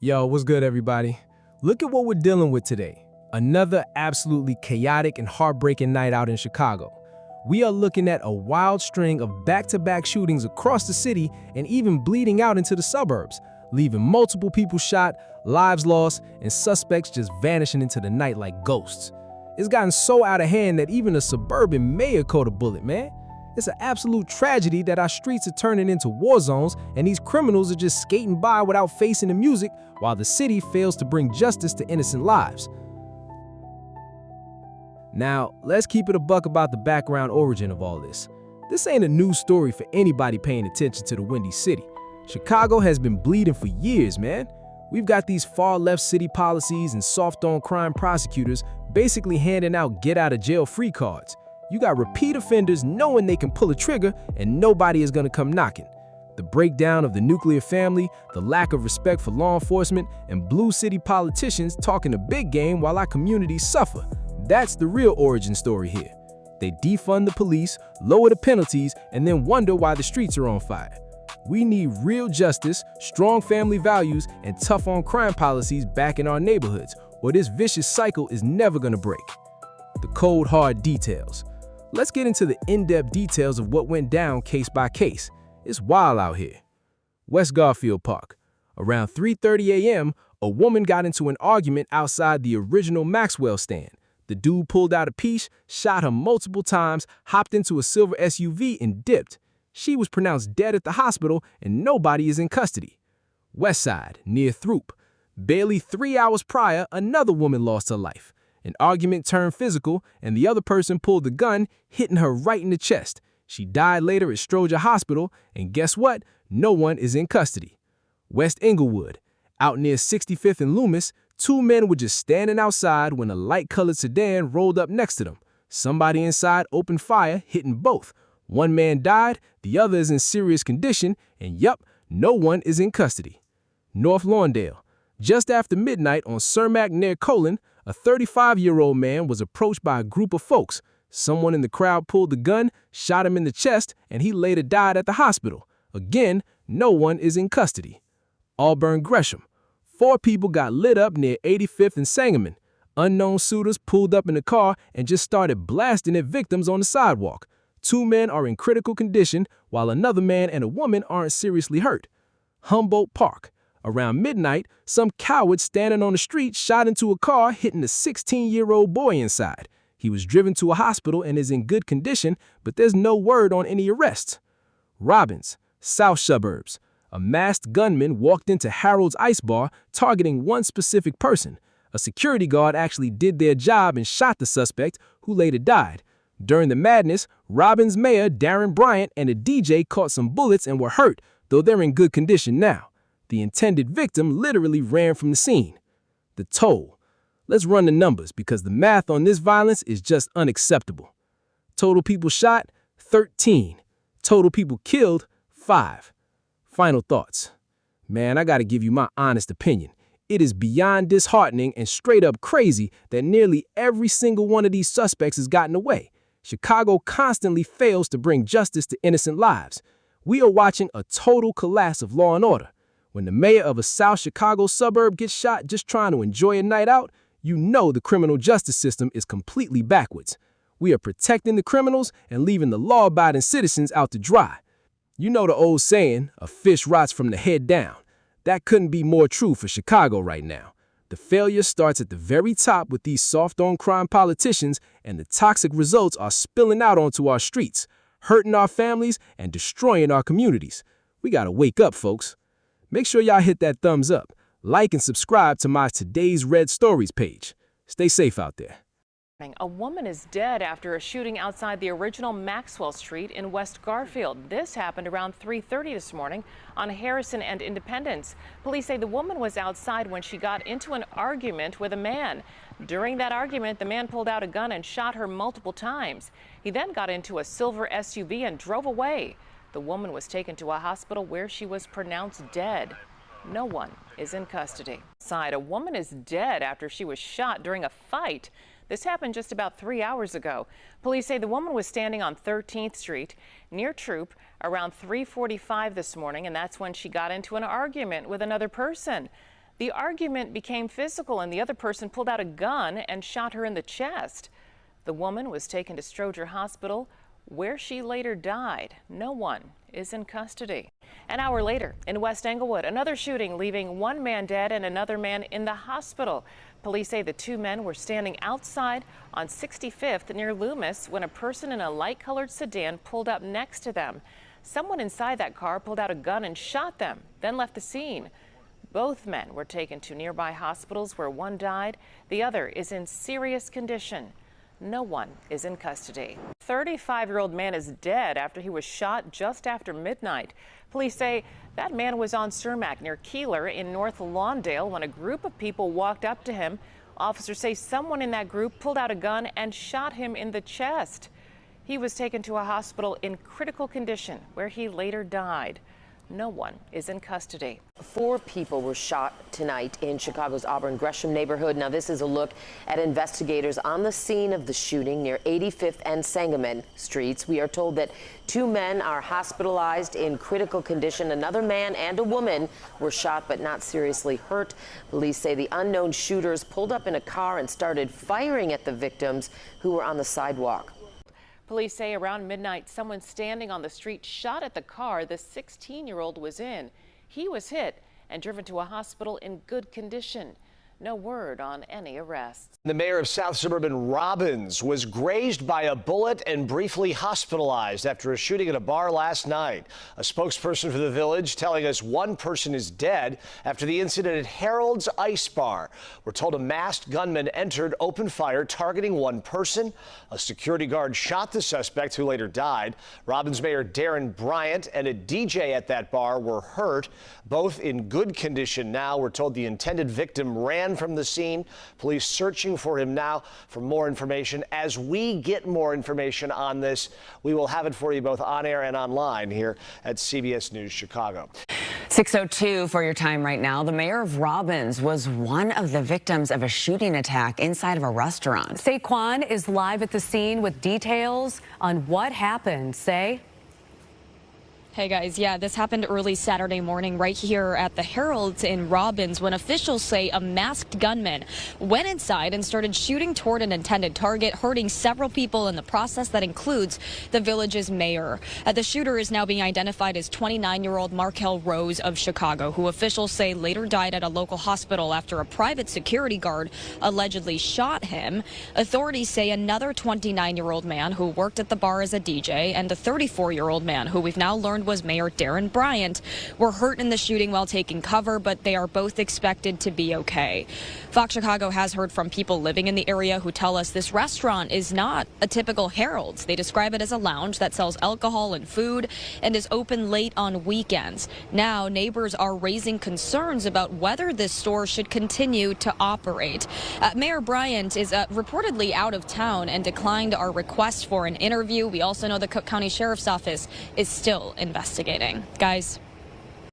Yo, what's good, everybody? Look at what we're dealing with today. Another absolutely chaotic and heartbreaking night out in Chicago. We are looking at a wild string of back-to-back shootings across the city and even bleeding out into the suburbs, leaving multiple people shot, lives lost, and suspects just vanishing into the night like ghosts. It's gotten so out of hand that even a suburban mayor caught a bullet, man. It's an absolute tragedy that our streets are turning into war zones and these criminals are just skating by without facing the music while the city fails to bring justice to innocent lives. Now, let's keep it a buck about the background origin of all this. This ain't a new story for anybody paying attention to the Windy City. Chicago has been bleeding for years, man. We've got these far-left city policies and soft-on-crime prosecutors basically handing out get-out-of-jail-free cards. You got repeat offenders knowing they can pull a trigger and nobody is gonna come knocking. The breakdown of the nuclear family, the lack of respect for law enforcement, and blue city politicians talking a big game while our communities suffer. That's the real origin story here. They defund the police, lower the penalties, and then wonder why the streets are on fire. We need real justice, strong family values, and tough on crime policies back in our neighborhoods, or this vicious cycle is never gonna break. The cold, hard details. Let's get into the in-depth details of what went down case by case. It's wild out here. West Garfield Park. Around 3:30 a.m., a woman got into an argument outside the original Maxwell stand. The dude pulled out a piece, shot her multiple times, hopped into a silver SUV, and dipped. She was pronounced dead at the hospital, and nobody is in custody. West Side, near Throop. Barely 3 hours prior, another woman lost her life. An argument turned physical, and the other person pulled the gun, hitting her right in the chest. She died later at Stroger Hospital, and guess what? No one is in custody. West Englewood. Out near 65th and Loomis, two men were just standing outside when a light-colored sedan rolled up next to them. Somebody inside opened fire, hitting both. One man died, the other is in serious condition, and yup, no one is in custody. North Lawndale. Just after midnight on Cermak near Colon, a 35-year-old man was approached by a group of folks. Someone in the crowd pulled the gun, shot him in the chest, and he later died at the hospital. Again, no one is in custody. Auburn Gresham. 4 people got lit up near 85th and Sangamon. Unknown suitors pulled up in a car and just started blasting at victims on the sidewalk. 2 men are in critical condition, while another man and a woman aren't seriously hurt. Humboldt Park. Around midnight, some coward standing on the street shot into a car, hitting a 16-year-old boy inside. He was driven to a hospital and is in good condition, but there's no word on any arrests. Robbins, South Suburbs. A masked gunman walked into Harold's Ice Bar, targeting one specific person. A security guard actually did their job and shot the suspect, who later died. During the madness, Robbins Mayor Darren Bryant and a DJ caught some bullets and were hurt, though they're in good condition now. The intended victim literally ran from the scene. The toll. Let's run the numbers because the math on this violence is just unacceptable. Total people shot, 13. Total people killed, 5. Final thoughts. Man, I gotta give you my honest opinion. It is beyond disheartening and straight up crazy that nearly every single one of these suspects has gotten away. Chicago constantly fails to bring justice to innocent lives. We are watching a total collapse of law and order. When the mayor of a South Chicago suburb gets shot just trying to enjoy a night out, you know the criminal justice system is completely backwards. We are protecting the criminals and leaving the law-abiding citizens out to dry. You know the old saying, a fish rots from the head down. That couldn't be more true for Chicago right now. The failure starts at the very top with these soft-on-crime politicians, and the toxic results are spilling out onto our streets, hurting our families and destroying our communities. We gotta wake up, folks. Make sure y'all hit that thumbs up, like and subscribe to my Today's Red Stories page. Stay safe out there. A woman is dead after a shooting outside the original Maxwell Street in West Garfield. This happened around 3:30 this morning on Harrison and Independence. Police say the woman was outside when she got into an argument with a man. During that argument, the man pulled out a gun and shot her multiple times. He then got into a silver SUV and drove away. The woman was taken to a hospital where she was pronounced dead. No one is in custody. A woman is dead after she was shot during a fight. This happened just about 3 hours ago. Police say the woman was standing on 13th Street near Troop around 3:45 this morning, and that's when she got into an argument with another person. The argument became physical and the other person pulled out a gun and shot her in the chest. The woman was taken to Stroger Hospital, where she later died. No one is in custody. An hour later, in West Englewood, another shooting leaving one man dead and another man in the hospital. Police say the two men were standing outside on 65th near Loomis when a person in a light-colored sedan pulled up next to them. Someone inside that car pulled out a gun and shot them, then left the scene. Both men were taken to nearby hospitals where one died. The other is in serious condition. No one is in custody. 35-year-old man is dead after he was shot just after midnight. Police say that man was on Cermak near Keeler in North Lawndale when a group of people walked up to him. Officers say someone in that group pulled out a gun and shot him in the chest. He was taken to a hospital in critical condition where he later died. No one is in custody. 4 people were shot tonight in Chicago's Auburn Gresham neighborhood. Now, this is a look at investigators on the scene of the shooting near 85th and Sangamon Streets. We are told that 2 men are hospitalized in critical condition. Another man and a woman were shot but not seriously hurt. Police say the unknown shooters pulled up in a car and started firing at the victims who were on the sidewalk. Police say around midnight, someone standing on the street shot at the car the 16-year-old was in. He was hit and driven to a hospital in good condition. No word on any arrests. The mayor of South Suburban Robbins was grazed by a bullet and briefly hospitalized after a shooting at a bar last night. A spokesperson for the village telling us one person is dead after the incident at Harold's Ice Bar. We're told a masked gunman entered, opened fire, targeting one person. A security guard shot the suspect, who later died. Robbins Mayor Darren Bryant and a DJ at that bar were hurt, both in good condition now. We're told the intended victim ran from the scene. Police searching for him now. For more information, as we get more information on this, we will have it for you both on air and online here at CBS News Chicago. 6:02 for your time right now. The mayor of Robbins was one of the victims of a shooting attack inside of a restaurant. Saquon is live at the scene with details on what happened. Say. Hey guys, yeah, this happened early Saturday morning right here at the Herald's in Robbins when officials say a masked gunman went inside and started shooting toward an intended target, hurting several people in the process. That includes the village's mayor. The shooter is now being identified as 29-year-old Markel Rose of Chicago, who officials say later died at a local hospital after a private security guard allegedly shot him. Authorities say another 29-year-old man who worked at the bar as a DJ and a 34-year-old man who we've now learned was Mayor Darren Bryant were hurt in the shooting while taking cover, but they are both expected to be okay. Fox Chicago has heard from people living in the area who tell us this restaurant is not a typical Harold's. They describe it as a lounge that sells alcohol and food and is open late on weekends. Now, neighbors are raising concerns about whether this store should continue to operate. Mayor Bryant is reportedly out of town and declined our request for an interview. We also know the Cook County Sheriff's Office is still investigating. Guys.